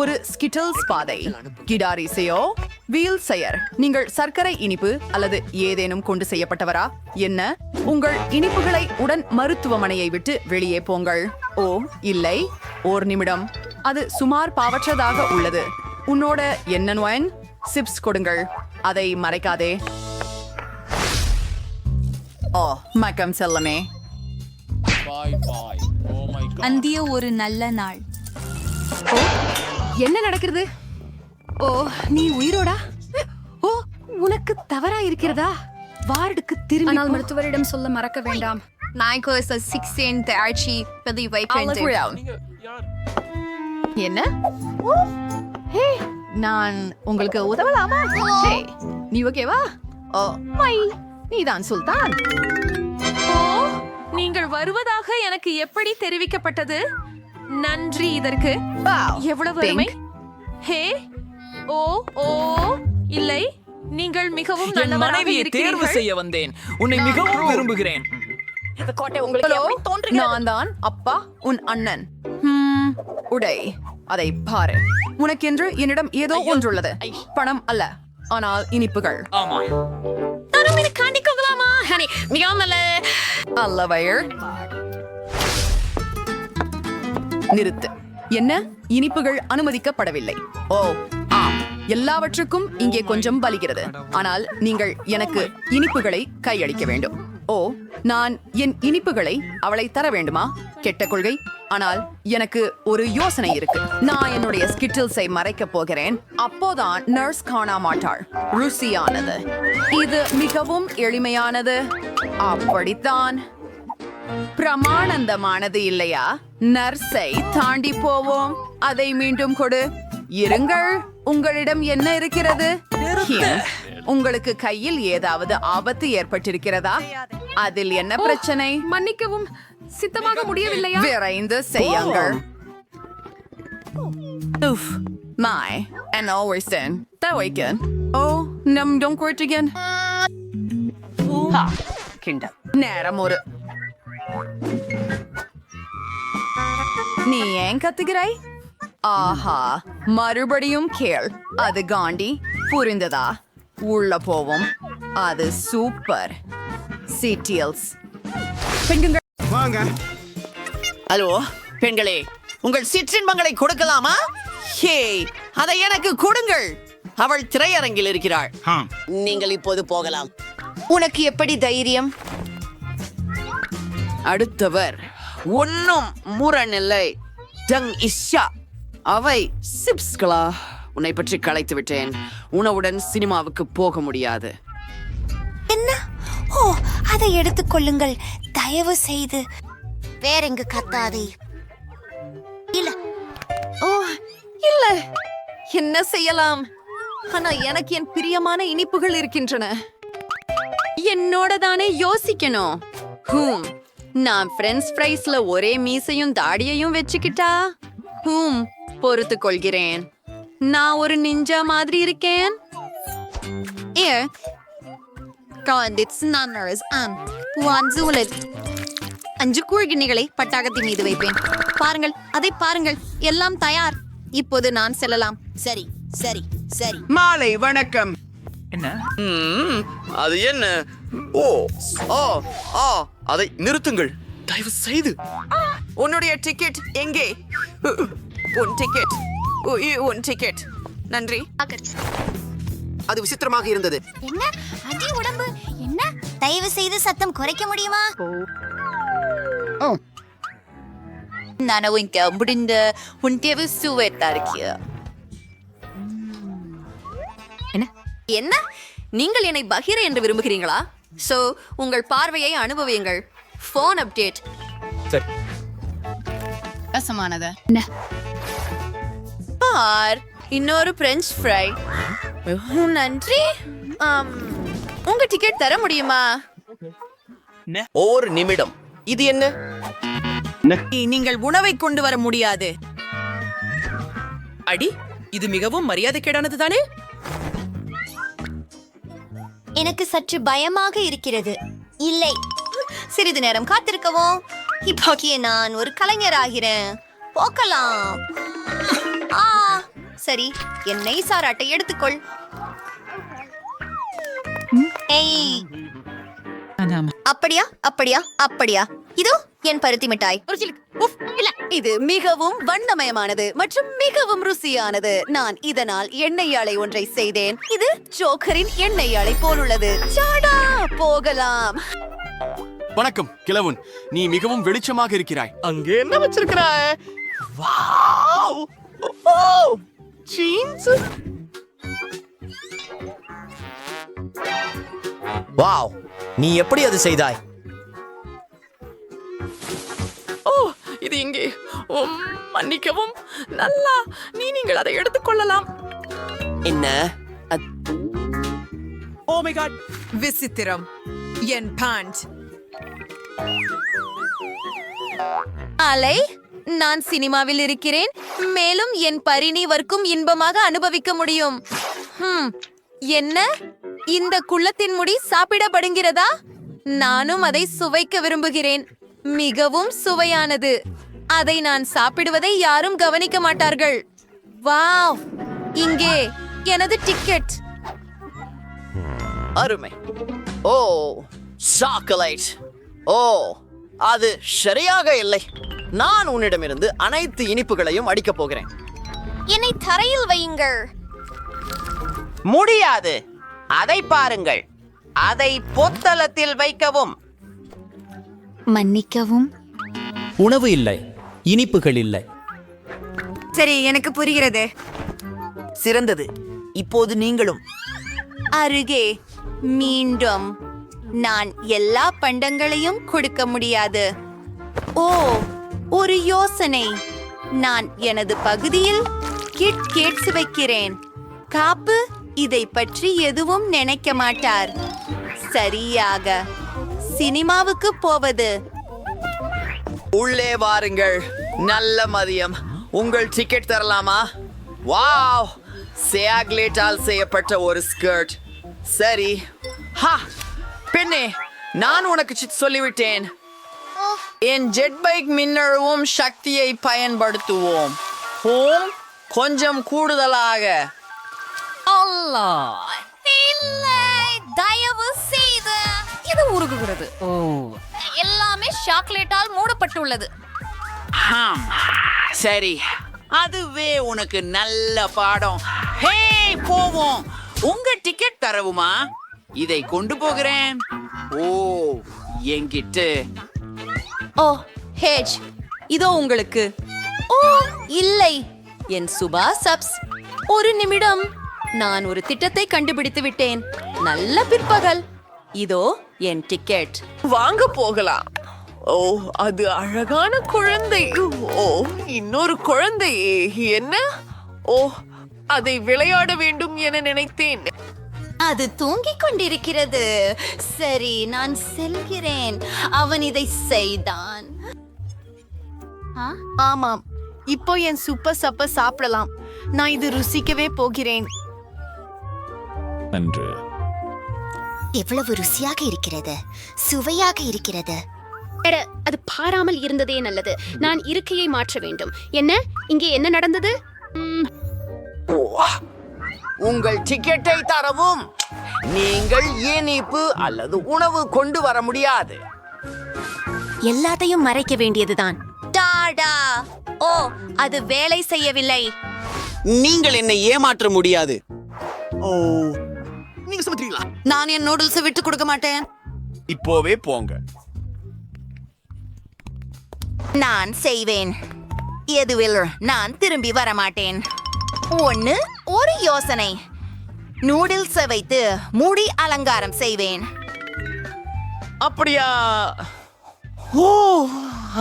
ஒரு ஸ்கிட்டல்ஸ் பாதை. கிடாரிசையோ வீல் செயர். நீங்கள் சர்க்கரை இனிப்பு அல்லது ஏதேனும் கொண்டு செய்யப்பட்டவரா? என்ன? உங்கள் இனிப்புகளை உடன் மருத்துவமனையை விட்டு வெளியே போங்கள். ஓ இல்லை, ஓர் நிமிடம். அது சுமார் பாவற்றதாக உள்ளது. உன்னோட என்ன நோயன்? சிப்ஸ் கொடுங்கள். அதை மறைக்காதே. ஓ மக்கம் செல்லமே. அந்திய ஒரு நல்ல நாள். என்ன நடக்கிறது? ஓ, நீ உயிரோடா? ஓ, உனக்கு தவறா இருக்கிறதா? வார்டுக்கு திரும்பி ஆனால் மருத்துவரிடம் சொல்ல மறக்க வேண்டாம். என்ன? ஹே, நான் உங்களுக்கு உதவலாமா? ஹே, நீ ஓகேவா? ஓ மை, நீதான் சுல்தான். ஓ, நீங்கள் வருவதாக எனக்கு எப்படி தெரிவிக்கப்பட்டது? நன்றி இதற்கு. எவ்வளவு அருமை. ஹே, ஓ ஓ இல்லை, நீங்கள் மிகவும் என் மனைவியை தேர்வு செய்ய வந்தேன். உன்னை மிகவும் விரும்புகிறேன். நான் தான் அப்பா, உன் அண்ணன். உடை, அதை பாரு. உனக்கென்று என்னிடம் ஏதோ ஒன்றுள்ளது. பணம் அல்ல, ஆனால் இனிப்புகள். ஆமா. அல்லவையர், நிறுத்து. என்ன? இனிப்புகள் அனுமதிக்கப்படவில்லை. ஓ ஆம், எல்லாவற்றுக்கும் இங்கே கொஞ்சம் பலிக்கிறது. ஆனால் நீங்கள் எனக்கு இனிப்புகளை கையளிக்க வேண்டும். ஓ, நான் என் இனிப்புகளை அவளை தர வேண்டுமா? கெட்ட கொள்கை. ஆனால் எனக்கு ஒரு யோசனை இருக்கு. நான் என்னுடைய ஸ்கிட்டில்ஸை மறைக்க போகிறேன். அப்போதான் நர்ஸ் காண மாட்டாள். ருசியானது. இது மிகவும் எளிமையானது. அப்படித்தான். பிரமானந்தமானது இல்லையா? நர்ஸை தாண்டி போவோம். அதை மீண்டும் கொடு. இருங்கள், உங்களிடம் என்ன இருக்கிறது? உங்களுக்கு கையில் ஏதாவது ஆபத்து ஏற்பட்டிருக்கிறதா? அதில் என்ன பிரச்சனை? மன்னிக்கவும், சித்தமாக முடியவில்லையா? விரைந்து செய்யுங்கள். My, and always then. That weekend. Oh, num don't quit again. Kingdom. நேரம் ஒரு. நீ ஏன் கத்துகிறாய்? ஆஹா, மறுபடியும் கேள். அது காண்டி புரிந்ததா? உள்ள போவோம். அது சூப்பர். சிட்டியல்ஸ். ஹலோ பெண்களே, உங்கள் சிற்றின்பங்களை கொடுக்கலாமா? ஹே, அதை எனக்கு கொடுங்கள். அவள் திரையரங்கில் இருக்கிறாள். நீங்கள் இப்போது போகலாம். உனக்கு எப்படி தைரியம்? அடுத்தவர் ஒன்னும் முரணில்லை. டங் இஷா. அவை சிப்ஸ்களா? உன்னை பற்றி கலைத்து விட்டேன். உணவுடன் சினிமாவுக்கு போக முடியாது. என்ன? ஓ, அதை எடுத்துக் கொள்ளுங்கள் தயவு செய்து. வேற எங்க கத்தாதே. இல்ல. ஓ இல்ல, என்ன செய்யலாம்? ஆனா எனக்கு என் பிரியமான இனிப்புகள் இருக்கின்றன. என்னோட தானே யோசிக்கணும். நான் பிரெஞ்ச் ஃப்ரைஸ்ல ஒரே மீசையும் தாடியையும் வச்சுக்கிட்டா பொறுத்து கொள்கிறேன். நான் ஒரு நிஞ்சா மாதிரி இருக்கேன். அஞ்சு கூழ்கிண்ணிகளை பட்டாகத்தின் மீது வைப்பேன். பாருங்கள், அதை பாருங்கள். எல்லாம் தயார். இப்போது நான் செல்லலாம். சரி சரி சரி. மாலை வணக்கம். என்ன? அது என்ன? ஓ ஓ ஆ அதை நிறுத்துங்கள் தயவு செய்து. உன்னுடைய டிக்கெட் எங்கே? உன் டிக்கெட். உன் டிக்கெட். நன்றி. அது விசித்திரமாக இருந்தது. என்ன அடி உடம்பு? என்ன? தயவு செய்து சத்தம் குறைக்க முடியுமா? நான் இங்க முடிந்த உன் தேவை சுவைத்தா இருக்கிய. என்ன? நீங்கள் என்னை பகிர என்று விரும்புகிறீங்களா? சோ உங்கள் பார்வையை அனுபவியுங்கள். Phone update. சரி. ரசமானது பார் இன்னொரு பிரெஞ்ச் ஃப்ரை நன்றி உங்க டிக்கெட் தர முடியுமா ஒரு நிமிடம் இது என்ன நீங்கள் உணவை கொண்டு வர முடியாது. அடி இது மிகவும் மரியாதைக்கேடானது தானே எனக்கு சற்று பயமாக இருக்கிறது. இல்லை சிறிது நேரம் காத்திருக்கவும் இப்போக்கிய நான் ஒரு கலைஞர் ஆகிறேன் போக்கலாம் சரி என் நெய் சாராட்டை எடுத்துக்கொள் ஏய். அப்படியா அப்படியா அப்படியா இதோ என் பருத்தி மிட்டாய் இது மிகவும் வண்ணமயமானது மற்றும் மிகவும் ருசியானது. நான் இதனால் எண்ணெய் ஆலை ஒன்றை செய்தேன். இது ஜோக்கரின் எண்ணெய் ஆலை போலுள்ளது. சாடா போகலாம். வணக்கம் கிழவன், நீ மிகவும் வெளிச்சமாக இருக்கிறாய். அங்கே என்ன வச்சிருக்கிறாய்? வாவ் ஓ ஜீன்ஸ் வாவ், நீ எப்படி அது செய்தாய்? ஓ இது இங்கே மன்னிக்கவும் நல்லா நீங்கள் அதை எடுத்துக்கொள்ளலாம். என்ன? ஓ மை காட், விசித்திரம். என் பேண்ட். அலை, நான் சினிமாவில் இருக்கிறேன். மேலும் என் பரிணீவர்க்கும் இன்பமாக அனுபவிக்க முடியும். என்ன இந்த குள்ளத்தின் முடி சாப்பிடப்படுகிறதா? நானும் அதை சுவைக்க விரும்புகிறேன். மிகவும் சுவையானது. அதை நான் சாப்பிடுவதை யாரும் கவனிக்க மாட்டார்கள். வாவ், இங்கே எனது டிக்கெட். அருமை. ஓ சாக்லேட். ஓ அது சரியாக இல்லை. நான் உன்னிடமிருந்து அனைத்து இனிப்புகளையும் அடிக்கப் போகிறேன். என்னை தரையில் வையுங்கள். முடியாது. அதை பாருங்கள். அதை பொத்தலத்தில் வைக்கவும். மன்னிக்கவும். உணவு இல்லை, இனிப்புகள் இல்லை. சரி, எனக்கு புரிகிறது. சிறந்தது. இப்போது நீங்களும். அருகே மீண்டும் நான் எல்லா பண்டங்களையும் கொடுக்க முடியாது. ஓ ஒரு யோசனை. நான் எனது பகுதியில் கிட்ஸ் வைக்கிறேன். காப்பு இதை பற்றி எதுவும் நினைக்க மாட்டார். சரியாக சினிமாவுக்கு போவது. உள்ளே வாருங்கள். நல்ல மதியம். உங்கள் டிக்கெட் தரலாமா? வாவ், சாக்லேட்டால் செய்யப்பட்ட ஒரு ஸ்கர்ட். சரி. ஹா பெண்ணே, நான் உனக்கு சொல்லிவிட்டேன். என் ஜெட் பைக் மின்னழுவும் சக்தியை பயன்படுத்துவோம். கொஞ்சம் கூடுதலாக. இல்லை, தயவு செய்து. இது உருகுகிறது. எல்லாமே சாக்லேட்டால் மூடப்பட்டுள்ளது. சரி, அதுவே உனக்கு நல்ல பாடம். ஹே போவோம். உங்க டிக்கெட் தரவுமா? இதை கொண்டு போகிறேன். ஓ என்கிட்ட. ஓ ஹேஜ், இதோ உங்களுக்கு. ஓ இல்லை, என் சுபா சப்ஸ். ஒரு நிமிடம், நான் ஒரு திட்டத்தை கண்டுபிடித்து விட்டேன். நல்ல பிற்பகல். இதோ என் டிக்கெட். வாங்க போகலாம். ஓ அது அழகான குழந்தை. ஓ இன்னொரு குழந்தை. என்ன? ஓ அதை விளையாட வேண்டும் என நினைத்தேன். அது தூங்கிக் கொண்டிருக்கிறது. சரி, நான் செல்கிறேன். அவன் இதை செய்தான். ஆமாம், இப்போ என் சூப்பர் சப்ப சாப்பிடலாம். நான் இது ருசிக்கவே போகிறேன். எவ்வளவு ருசியாக இருக்கிறது, சுவையாக இருக்கிறது. அது பாராமல் இருந்ததே நல்லது. நான் இருக்கையை மாற்ற வேண்டும். என்ன இங்கே என்ன நடந்தது? உங்கள் டிக்கெட்டை தரவும். நீங்கள் இனிப்பு அல்லது உணவு கொண்டு வர முடியாது. எல்லாத்தையும் மறைக்க வேண்டியதுதான். டாடா. ஓ அது வேலை செய்யவில்லை. நீங்கள் என்னை ஏமாற்ற முடியாது. ஓ நீங்க சுமத்துறீங்களா? நான் என் நூடுல்ஸை விட்டு கொடுக்க மாட்டேன். இப்போவே போங்க. நான் செய்வேன். எதுவில் நான் திரும்பி வர மாட்டேன். ஒரு யோசனை. நூடுல்ஸை வைத்து முடி அலங்காரம் செய்வேன். அப்படியா? ஓ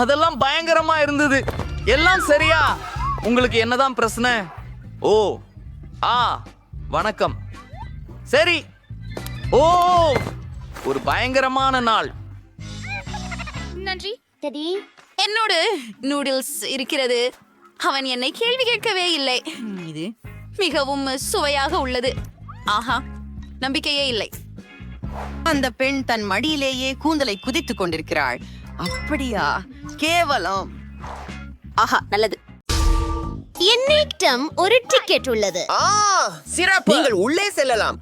அதெல்லாம் பயங்கரமா இருந்தது. எல்லாம் சரியா? உங்களுக்கு என்னதான் பிரச்சனை? ஓ வணக்கம். சரி. ஓ, ஒரு பயங்கரமான நாள். நன்றி. என்னோட நூடுல்ஸ் இருக்கிறது. அவன் என்னை கேள்வி கேட்கவே இல்லை. இது மிகவும் சுவையாக உள்ளது. ஆஹா, நம்பிக்கையே இல்லை. அந்த பெண் தன் மடியிலேயே கூந்தலை குதித்துக் கொண்டிருக்கிறாள். அப்படியா? கேவலம். ஆஹா, நல்லது. என்னிடம் ஒரு டிக்கெட் உள்ளது. சிறப்பு. நீங்கள் உள்ளே செல்லலாம்.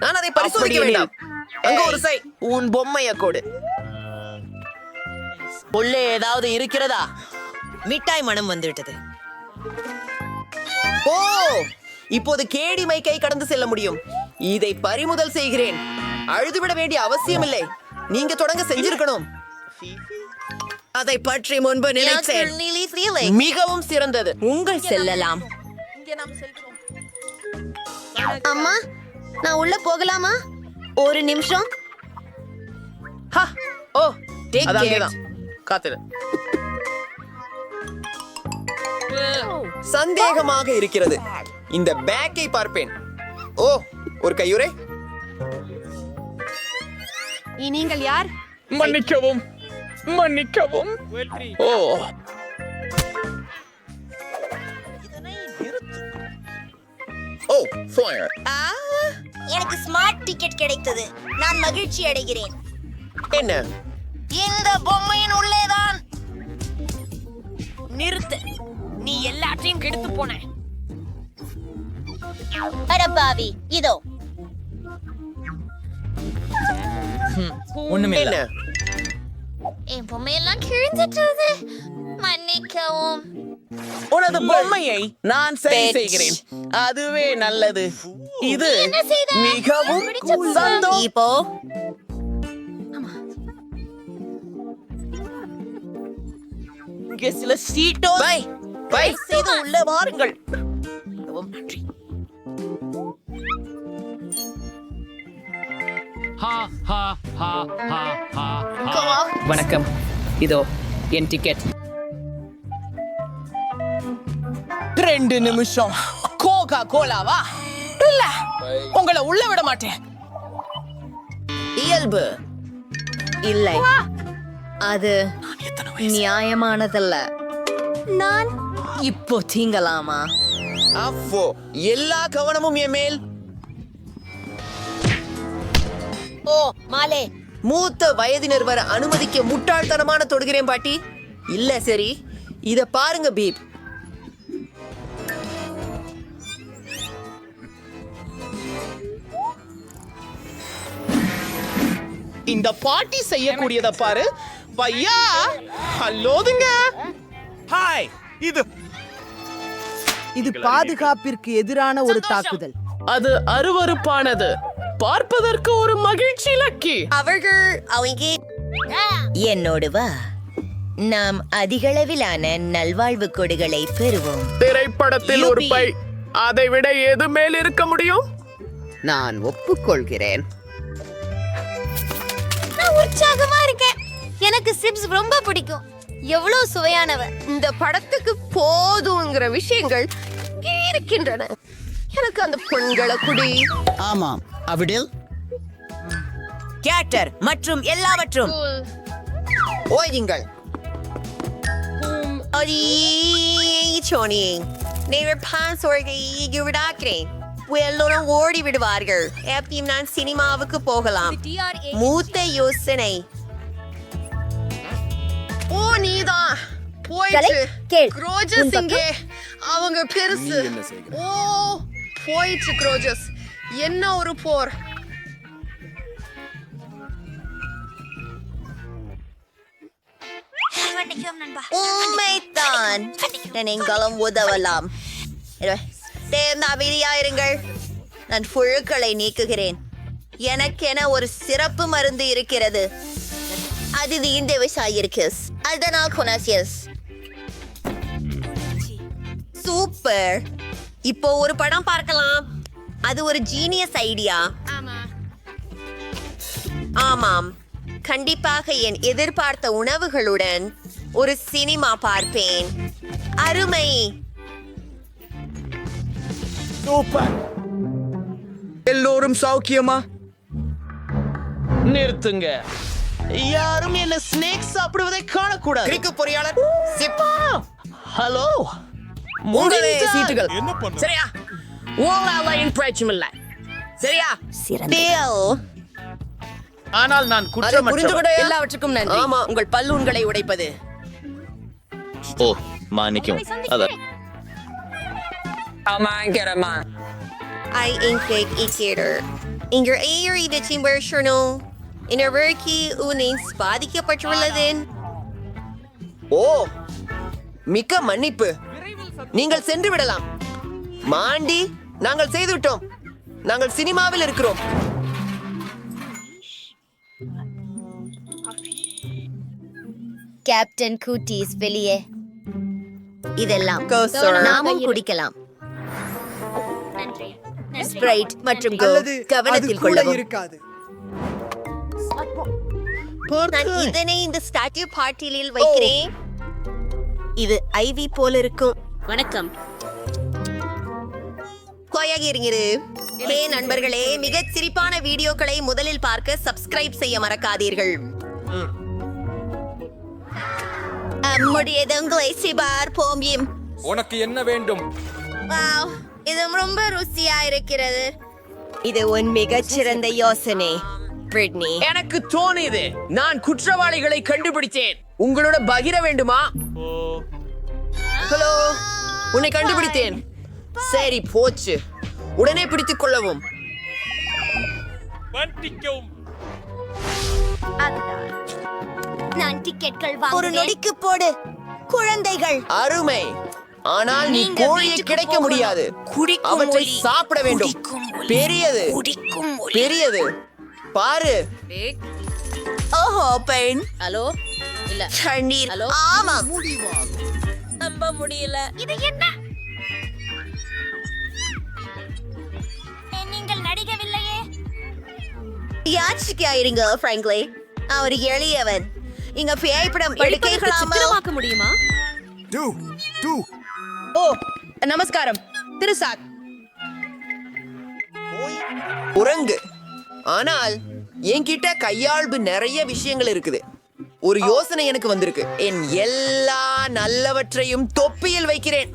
நான் அதை பரிசோதிக்க வேண்டாம். அங்க ஒரு சை. உன் பொம்மைய கொடு. உள்ளே ஏதாவது இருக்கிறதா? மிட்டாய் மனம் வந்துவிட்டது. ஓ, இப்போது கேடி மைக்கை கடந்து செல்ல முடியும். இதை பறிமுதல் செய்கிறேன். அழுதுவிட வேண்டிய அவசியமில்லை. நீங்க தொடங்க செஞ்சிருக்கணும். அதை பற்றி முன்பு நினைத்தேன். மிகவும் சிறந்தது. உங்கள் செல்லலாம். அம்மா, நான் உள்ள போகலாமா? ஒரு நிமிஷம். ஓ, அதான் காத்திரு. சந்தேகமாக இருக்கிறது. இந்த பேக்கை பார்ப்பேன். ஓ, ஒரு கையுறை. நீங்கள் யார்? மன்னிக்கவும். ஓ, ஓ, ஃபயர். எனக்கு ஸ்மார்ட் டிக்கெட் கிடைத்தது. நான் மகிழ்ச்சி அடைகிறேன். என்ன? இந்த பொம்மையின் உள்ளேதான். நிறுத்து. நீ எல்லாத்தையும் கெடுத்து போன. அடப்பாவி, இதோ. என்ன? என் பொம்மையெல்லாம் கிழிஞ்சிட்டது. மன்னிக்கவும். உனது பொம்மையை நான் சரி செய்கிறேன். அதுவே நல்லது. இது மிகவும் சந்தோஷம். இப்போ இங்கே சில சீட்டோ பை செய்து உள்ள வாருங்கள். மிகவும் நன்றி. வணக்கம். இதோ என் டிக்கெட். 2 நிமிஷம். கோகா கோலாவா? இல்ல, உங்களை உள்ள விட மாட்டேன். இயல்பு இல்லை. அது நியாயமானதல்ல. நான் இப்போ தீங்கலாமா? அப்போ எல்லா கவனமும் என் மேல். ஓ, மாலே. மூத்த வயதினர் வர அனுமதிக்க முட்டாள்தனமான தொடுகிறேன் பாட்டி. இல்ல, சரி. இத பாருங்க பீப். இந்த பாட்டி செய்யக்கூடியத பாரு. பையா, ஹலோதுங்க. ஹாய். இது பாதுகாப்பிற்கு எதிரான ஒரு தாக்குதல். அது அருவருப்பானது. பார்ப்பதற்கு ஒரு மகிழ்ச்சி லக்கி. அவர்கள் அவங்க என்னோடு வா. நாம் அதிகளவிலான நல்வாழ்வு கொடைகளை பெறுவோம். திரைப்படத்தில் ஒரு பை. அதை விட எது மேல் இருக்க முடியும்? நான் ஒப்புக்கொள்கிறேன். நான் உற்சாகமா இருக்கேன். எனக்கு சிப்ஸ் ரொம்ப பிடிக்கும். எவ்வளவு சுவையானவ. இந்த படத்துக்கு போதுங்கிற விஷயங்கள் இருக்கின்றன. எனக்கு அந்த பெண்களை குடி. ஆமாம், அவிடில் தியேட்டர் மற்றும் எல்லாவற்றும். ஓய்யுங்கள். எல்லோரும் ஓடி விடுவார்கள். எப்பயும் நான் சினிமாவுக்கு போகலாம். மூத்த யோசனை. ஓ, நீதான் போயிட்டு. க்ரோஜஸ் இங்கே. அவங்க பெருசு. ஓ, போயிட்டு க்ரோஜஸ். என்ன ஒரு போர். உண்மைதான். நீங்களும் உதவலாம். அமைதியாயிருங்கள். நான் புழுக்களை நீக்குகிறேன். எனக்கென ஒரு சிறப்பு மருந்து இருக்கிறது. அது இந்த விசாயிருக்கு. அதனால் கொனாசியஸ். சூப்பர். இப்போ ஒரு படம் பார்க்கலாம். அது ஒரு ஜீனியஸ் ஐடியா. ஆமாம், கண்டிப்பாக என் எதிர்பார்த்த உணவுகளுடன் ஒரு சினிமா பார்ப்பேன். அருமை. எல்லோரும் சௌக்கியமா? நிறுத்துங்க. யாரும் என்ன ஸ்னேக் சாப்பிடுவதை காணக்கூடாது. கிரிக்கு பொறியாளர் சிப்பா. ஹலோ, உங்களே சீட்டுகள். சரியா? ஓலாலையும் பிரச்சனை இல்ல. சரியா? ஆனால் நான் குற்றமற்றவன். எல்லாவற்றுக்கும் நன்றி. ஆமா, உங்கள் பல்லூன்களை உடைப்பது. ஓ, மன்னிக்கவும். அதான் Ay inkig iketer. Inger ayer idating versiono. Inarverki unin பாதிக்கப்பட்டுள்ளதேன். ஓ, மிக்க மன்னிப்பு. நீங்கள் சென்று விடலாம். மாண்டி, நாங்கள் செய்துவிட்டோம். நாங்கள் சினிமாவில் இருக்கிறோம். கேப்டன் கூட்டீஸ் வெளியே. இதெல்லாம் நாமும் குடிக்கலாம். ஸ்ப்ரைட் மற்றும் கோ கவனத்தில் கொள்ளவும். நான் இதனை இந்த ஸ்டாச்சு பார்ட்டியில் வைக்கிறேன். இது ஐவி போல இருக்கும். வணக்கம். கோயாகிருங்கிறது. ஹே நண்பர்களே, மிகச் சிரிப்பான வீடியோக்களை முதலில் பார்க்க சப்ஸ்கிரைப் செய்ய மறக்காதீர்கள். முடியதுங்களை சிபார் போம்பியும். உனக்கு என்ன வேண்டும்? வாவ், இது ரொம்ப ருசியா இருக்கிறது. இது உன் மிகச்சிறந்த யோசனை பிரிட்னி. எனக்கு தோணியது. நான் குற்றவாளிகளை கண்டுபிடித்தேன். உங்களோட பகிர வேண்டுமா? ஹலோ, உன்னை கண்டுபிடித்தேன். சரி, போச்சு. உடனே பிடித்துக் கொள்ளவும். நான் டிக்கெட்கள் வாங்குவேன். ஒரு நொடிக்கு போடு குழந்தைகள். அருமை. ஆனால் நீ கோழியை கிடைக்க முடியாது. அவற்றை சாப்பிட வேண்டும். பெரியது பெரியது பாரு. ஓஹோ பெண். ஹலோ இல்ல தண்ணீர். ஹலோ ஆமா, நம்ப முடியல. இது என்ன? நீங்கள் நடிக்கவில்லையே. யாச்சிக்காயிருங்க ஃப்ராங்க்லி. அவர் எளியவன். இங்க பேய்படம் எடுக்கலாமா? முடியுமா? ஓ, நமஸ்காரம் திரு சாத். உறங்கு. ஆனால் என்கிட்ட கையாள்பு நிறைய விஷயங்கள் இருக்குது. ஒரு யோசனை எனக்கு வந்திருக்கு. என் எல்லா நல்லவற்றையும் தொப்பியில் வைக்கிறேன்.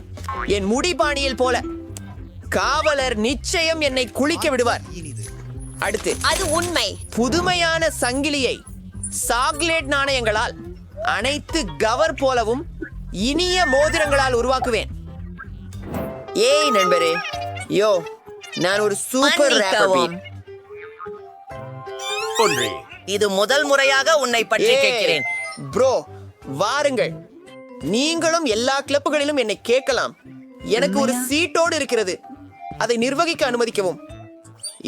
என் முடிபாணியில் போல. காவலர் நிச்சயம் என்னை குளிக்க விடுவார். அடுத்து, அது உண்மை. புதுமையான சங்கிலியை சாக்லேட் நாணயங்களால் அனைத்து கவர் போலவும் இனிய மோதிரங்களால் உருவாக்குவேன். ஏய் நண்பரே, யோ, நான் ஒரு சூப்பர் ரேப்பர். இது முதல் முறையாக உன்னை பற்றி கேட்கிறேன். ப்ரோ, வாருங்கள். நீங்களும் எல்லா கிளப்புகளிலும் என்னை கேட்கலாம். எனக்கு ஒரு சீட்டோடு இருக்கிறது. அதை நிர்வகிக்க அனுமதிக்கவும்.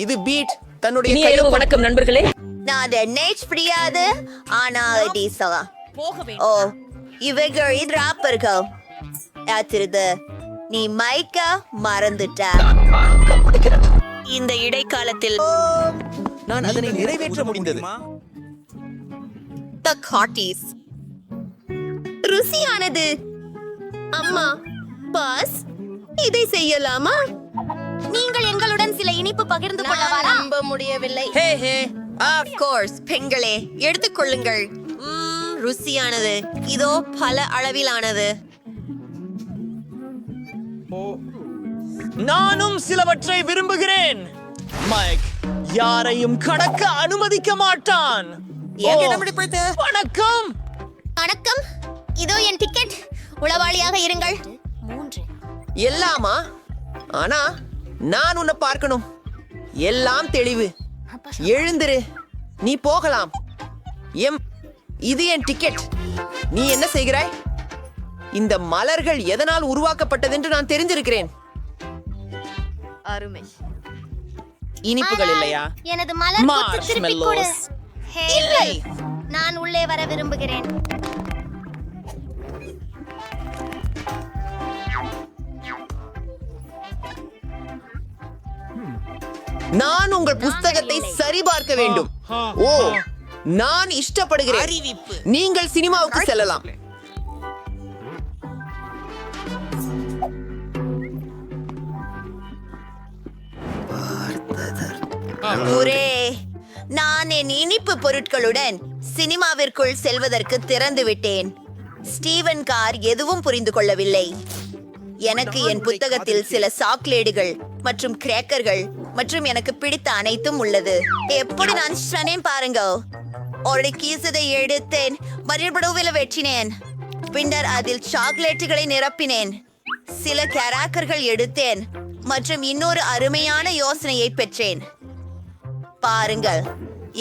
இது பீட் தன்னுடைய வணக்கம் நண்பர்களே. நான் அதை நேச் பிரியாது. ஆனால் டீசலா ஓ, இவைகள் ராப்பர்கள். ஆத்திருது. நீ மைக்க மறந்துட்ட. இந்த இடைக்காலத்தில் நான் அதனை நிறைவேற்ற முடிந்தது. The Cotties. ருசியானது. அம்மா, பாஸ், இதை செய்யலாமா? நீங்கள் எங்களுடன் சில இனிப்பு பகிர்ந்து கொள்ளவாரா? நம்ப முடியவில்லை. ஹே ஹே, ஆஃப் கோர்ஸ், பெண்களே, எடுத்துக்கொள்ளுங்கள். ருசியானது. இதோ பல அளவிலானது. நானும் சிலவற்றை விரும்புகிறேன். மைக் யாரையும் கடக்க அனுமதிக்க மாட்டான். வணக்கம். வணக்கம். இதோ என் டிக்கெட். உளவாளியாக இருங்கள். 3. எல்லாமா? ஆனா நான் உன்னை பார்க்கணும். எல்லாம் தெளிவு. எழுந்திரு, நீ போகலாம். இது என் டிக்கெட். நீ என்ன செய்கிறாய்? இந்த மலர்கள் எதனால் உருவாக்கப்பட்டதென்று நான் தெரிஞ்சிருக்கிறேன். அருமை. இனிப்புகள் இல்லையா? எனது மலர் கொத்து திருப்பி கொடு. இல்லை, நான் உள்ளே வர விரும்புகிறேன். நான் உங்கள் புஸ்தகத்தை சரிபார்க்க வேண்டும். ஓ, நான் இஷ்டப்படுகிறேன். நீங்கள் சினிமாவுக்கு செல்லலாம். ஒரே நான் என் இனிப்பு பொருட்களுடன் சினிமாவிற்குள் செல்வதற்கு திறந்து விட்டேன். ஸ்டீவன் கார் எதுவும் புரிந்து கொள்ளவில்லை. எனக்கு என் புத்தகத்தில் சில சாக்லேடுகள் மற்றும் கிரேக்கர்கள் மற்றும் எனக்கு பிடித்த அனைத்தும் உள்ளது. எப்படி நான் சொன்னேன் பாருங்க. ஒரு கீசதை எடுத்தேன், மறுபடியும் வெட்டினேன். பின்னர் அதில் சாக்லேட்டுகளை நிரப்பினேன். சில கிராக்கர்கள் எடுத்தேன் மற்றும் இன்னொரு அருமையான யோசனையை பெற்றேன். பாருங்கள்,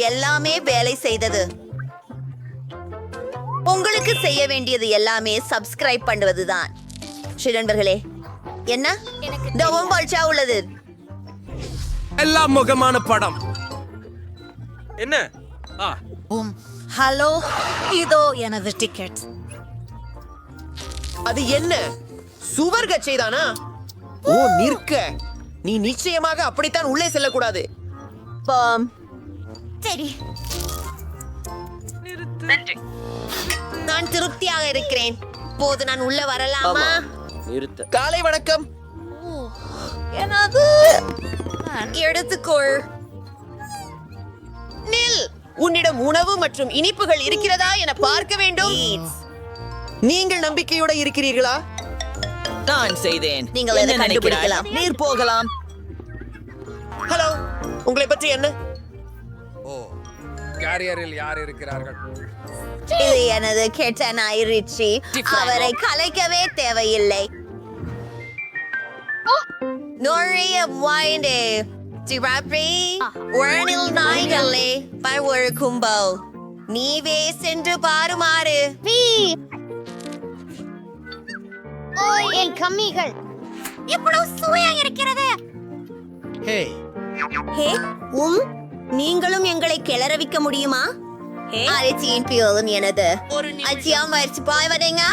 எல்லாமே வேலை செய்தது. உங்களுக்கு செய்ய வேண்டியது எல்லாமே சப்ஸ்கிரைப் பண்ணுவதுதான். நண்பர்களே, என்ன டவுன்பால்ச்சா உள்ளது. எல்லாம் முகமான படம் என்ன? ஹலோ, இதோ எனது டிக்கெட். அது என்ன சுவர் கச்சைதானா? ஓ, நிற்க. நீ நிச்சயமாக அப்படித்தான் உள்ளே செல்லக்கூடாது. சரி, நான் திருப்தியாக இருக்கிறேன். போது நான் உள்ள வரலாமா? காலை வணக்கம். எனது எடுத்துக்கொள். நில். உன்னிடம் உணவு மற்றும் இனிப்புகள் இருக்கிறதா என பார்க்க வேண்டும். நீங்கள் நம்பிக்கையோட இருக்கிறீர்களா? நான் செய்தேன். நீங்கள் அதை கண்டுபிடிக்கலாம். நீர் போகலாம். ஹலோ, உங்களை பற்றி என்ன? கேரியரில் யார் இருக்கிறார்கள்? இது எனது கெட்ட நாய் ரிச்சி. அவரை கலைக்கவே தேவையில்லை. நிறைய வாய்ந்து உரணில் நாய்களே ஒரு கும்பல். நீவே சென்று பாருமாறு. என் கம்மிகள் இவ்வளவு சுவையா இருக்கிறது. ஹே, நீங்களும் எங்களை கிளறவிக்க முடியுமா? அரிசியின் பியோலும் எனது அச்சியா முயற்சி பாய்வதைங்க.